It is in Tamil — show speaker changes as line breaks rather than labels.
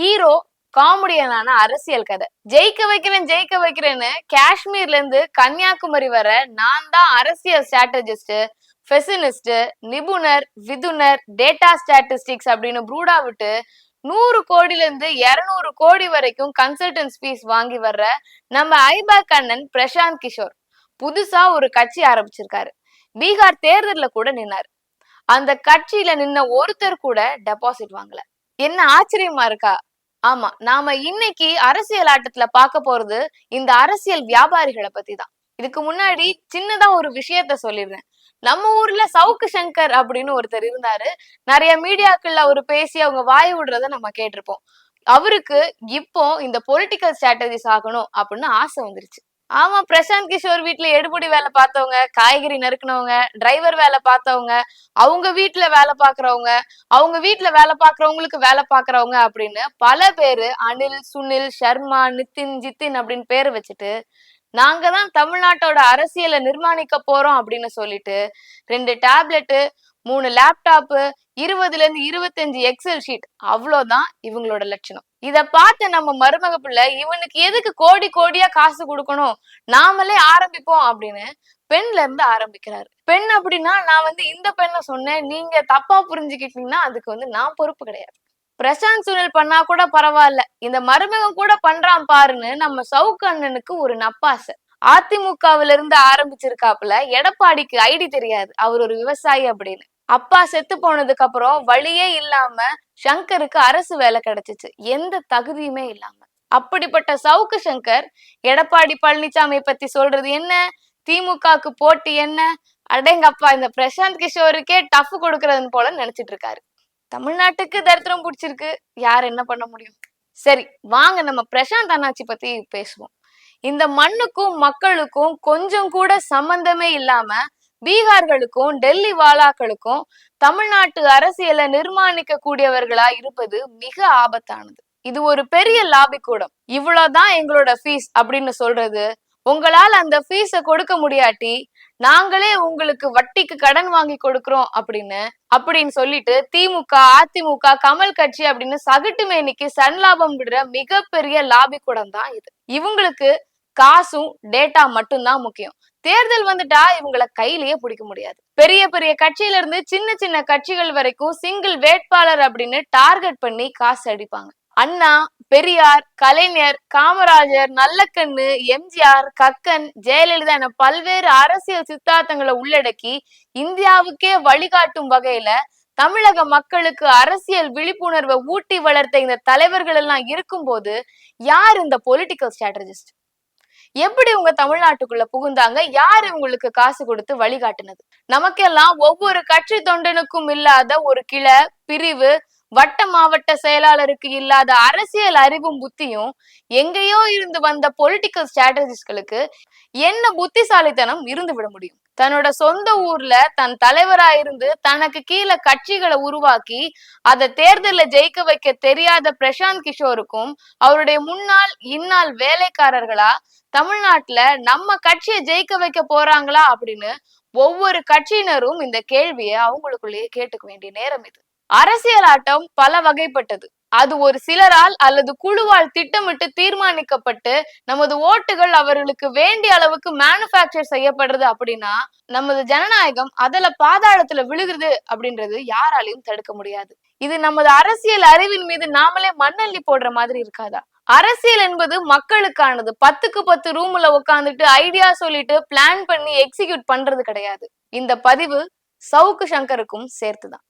ஹீரோ காமெடியனான அரசியல் கதை. ஜெயிக்க வைக்கிறேன்னு காஷ்மீர்ல இருந்து கன்னியாகுமரி வர நான் தான் அரசியல் ஸ்ட்ராட்டஜிஸ்ட், ஃபெசினிஸ்ட், நிபுணர், விதுனர், டேட்டா ஸ்டாட்டிஸ்டிக்ஸ் அப்படின்னு ப்ரூடா விட்டு 100 கோடியில இருந்து 200 கோடி வரைக்கும் கன்சல்டன்ஸ் ஃபீஸ் வாங்கி வர்ற நம்ம ஐபேக் அண்ணன் பிரசாந்த் கிஷோர் புதுசா ஒரு கட்சி ஆரம்பிச்சிருக்காரு. பீகார் தேர்தல்ல கூட நின்னாரு. அந்த கட்சியில நின்ன ஒருத்தர் கூட டெபாசிட் வாங்கல. என்ன ஆச்சரியமா இருக்கா? ஆமா, நாம இன்னைக்கு அரசியல் ஆட்டத்துல பார்க்க போறது இந்த அரசியல் வியாபாரிகளை பத்தி தான். இதுக்கு முன்னாடி சின்னதா ஒரு விஷயத்த சொல்லிடுறேன். நம்ம ஊர்ல சவுக்கு சங்கர் அப்படின்னு ஒருத்தர் இருந்தாரு. நிறைய மீடியாக்கள்ல அவரு பேசி அவங்க வாய் விடுறத நம்ம கேட்டிருப்போம். அவருக்கு இப்போ இந்த பொலிட்டிக்கல் ஸ்ட்ராட்டஜிஸ் ஆகணும் அப்படின்னு ஆசை வந்துருச்சு. ஆமா, பிரசாந்த் கிஷோர் வீட்டுல எடுபடி வேலை பார்த்தவங்க, காய்கறி நறுக்குனவங்க, டிரைவர் வேலை பார்த்தவங்க, அவங்க வீட்டுல வேலை பாக்குறவங்க, அவங்க வீட்டுல வேலை பாக்குறவங்களுக்கு வேலை பாக்குறவங்க அப்படின்னு பல பேரு அனில், சுனில், ஷர்மா, நிதின், ஜித்தின் அப்படின்னு பேரு வச்சுட்டு நாங்க தான் தமிழ்நாட்டோட அரசியலை நிர்மாணிக்க போறோம் அப்படின்னு சொல்லிட்டு 2 டேப்லெட்டு, 3 லேப்டாப்பு, 20ல இருந்து 25 எக்ஸல் ஷீட், அவ்வளவுதான் இவங்களோட லட்சணம். இத பார்த்த நம்ம மருமக பிள்ளை இவனுக்கு எதுக்கு கோடி கோடியா காசு கொடுக்கணும், நாமளே ஆரம்பிப்போம் அப்படின்னு பெண்ல இருந்து ஆரம்பிக்கிறாரு. பெண் அப்படின்னா நான் இந்த பெண்ணை சொன்னேன், நீங்க தப்பா புரிஞ்சுக்கிட்டீங்கன்னா அதுக்கு நான் பொறுப்பு கிடையாது. பிரசாந்த் சுனில் பண்ணா கூட பரவாயில்ல, இந்த மருமகன் கூட பண்றான் பாருன்னு நம்ம சவுக்கு அண்ணனுக்கு ஒரு நப்பாசை. அதிமுகவில இருந்து ஆரம்பிச்சிருக்காப்புல. எடப்பாடிக்கு ஐடி தெரியாது, அவர் ஒரு விவசாயி அப்படின்னு. அப்பா செத்து போனதுக்கு அப்புறம் வழியே இல்லாம சங்கருக்கு அரசு வேலை கிடைச்சிச்சு, எந்த தகுதியுமே இல்லாம. அப்படிப்பட்ட சவுக்கு சங்கர் எடப்பாடி பழனிசாமி பத்தி சொல்றது என்ன, திமுகக்கு போட்டி என்ன, அடேங்கப்பா இந்த பிரசாந்த் கிஷோருக்கே டஃப் கொடுக்கறதுன்னு போல நினைச்சிட்டு இருக்காரு. தமிழ்நாட்டுக்கு தரித்திரம் பிடிச்சிருக்கு, யார் என்ன பண்ண முடியும்? சரி, வாங்க நம்ம பிரசாந்த் அண்ணாச்சி பத்தி பேசுவோம். இந்த மண்ணுக்கும் மக்களுக்கும் கொஞ்சம் கூட சம்பந்தமே இல்லாம பீகார்களுக்கும் டெல்லி வாலாக்களுக்கும் தமிழ்நாட்டு அரசியலை நிர்மாணிக்க கூடியவர்களா இருப்பது மிக ஆபத்தானது. இது ஒரு பெரிய லாபி கூடம். இவ்வளவுதான் எங்களோட ஃபீஸ் அப்படின்னு சொல்றது, உங்களால் அந்த ஃபீஸ கொடுக்க முடியாட்டி நாங்களே உங்களுக்கு வட்டிக்கு கடன் வாங்கி கொடுக்கிறோம் அப்படின்னு சொல்லிட்டு திமுக, அதிமுக, கமல் கட்சி அப்படின்னு சகட்டு மேனிக்கு சன்லாபம் விடுற மிகப்பெரிய லாபி கூடம் தான் இது. இவங்களுக்கு காசும் டேட்டா மட்டும்தான் முக்கியம். தேர்தல் வந்துட்டா இவங்களை கையிலேயே பிடிக்க முடியாது. பெரிய பெரிய கட்சியில இருந்து சின்ன சின்ன கட்சிகள் வரைக்கும் சிங்கிள் வேட்பாளர் அப்படின்னு டார்கெட் பண்ணி காசு அடிப்பாங்க. அண்ணா, பெரியார், கலைஞர், காமராஜர், நல்லக்கண்ணு, எம்ஜிஆர், கக்கன், ஜெயலலிதா என பல்வேறு அரசியல் சித்தாந்தங்களை உள்ளடக்கி இந்தியாவுக்கே வழிகாட்டும் வகையில தமிழக மக்களுக்கு அரசியல் விழிப்புணர்வை ஊட்டி வளர்த்த இந்த தலைவர்கள் எல்லாம் இருக்கும்போது யார் இந்த பொலிட்டிக்கல் ஸ்ட்ராட்டஜிஸ்ட்? எப்படி உங்க தமிழ்நாட்டுக்குள்ள புகுந்தாங்க? யார் இவங்களுக்கு காசு கொடுத்து வழிகாட்டுனது? நமக்கெல்லாம் ஒவ்வொரு கட்சி தொண்டனுக்கும் இல்லாத ஒரு கிளை, பிரிவு, வட்ட மாவட்ட செயலாளருக்கு இல்லாத அரசியல் அறிவும் புத்தியும் எங்கேயோ இருந்து வந்த பொலிட்டிக்கல் ஸ்ட்ராட்டஜிஸ்ட்களுக்கு என்ன புத்திசாலித்தனம் இருந்து விட முடியும்? தன்னோட சொந்த ஊர்ல தன் தலைவராயிருந்து தனக்கு கீழே கட்சிகளை உருவாக்கி அதை தேர்தல ஜெயிக்க வைக்க தெரியாத பிரசாந்த் கிஷோருக்கும் அவருடைய முன்னாள் இந்நாள் வேலைக்காரர்களா தமிழ்நாட்டுல நம்ம கட்சியை ஜெயிக்க வைக்க போறாங்களா அப்படின்னு ஒவ்வொரு கட்சியினரும் இந்த கேள்வியை அவங்களுக்குள்ளேயே கேட்டுக்க வேண்டிய நேரம் இது. அரசியல் ஆட்டம் பல வகைப்பட்டது. அது ஒரு சிலரால் அல்லது குழுவால் திட்டமிட்டு தீர்மானிக்கப்பட்டு நமது ஓட்டுகள் அவர்களுக்கு வேண்டிய அளவுக்கு மேனுஃபேக்சர் செய்யப்படுறது அப்படின்னா நமது ஜனநாயகம் அதுல பாதாளத்துல விழுகுது அப்படின்றது யாராலையும் தடுக்க முடியாது. இது நமது அரசியல் அறிவின் மீது நாமளே மண்ணள்ளி போடுற மாதிரி இருக்காதா? அரசியல் என்பது மக்களுக்கானது. 10க்கு 10 ரூம்ல உட்காந்துட்டு ஐடியா சொல்லிட்டு பிளான் பண்ணி எக்ஸிக்யூட் பண்றது கிடையாது. இந்த பதிவு சவுக்கு சங்கருக்கும் சேர்த்துதான்.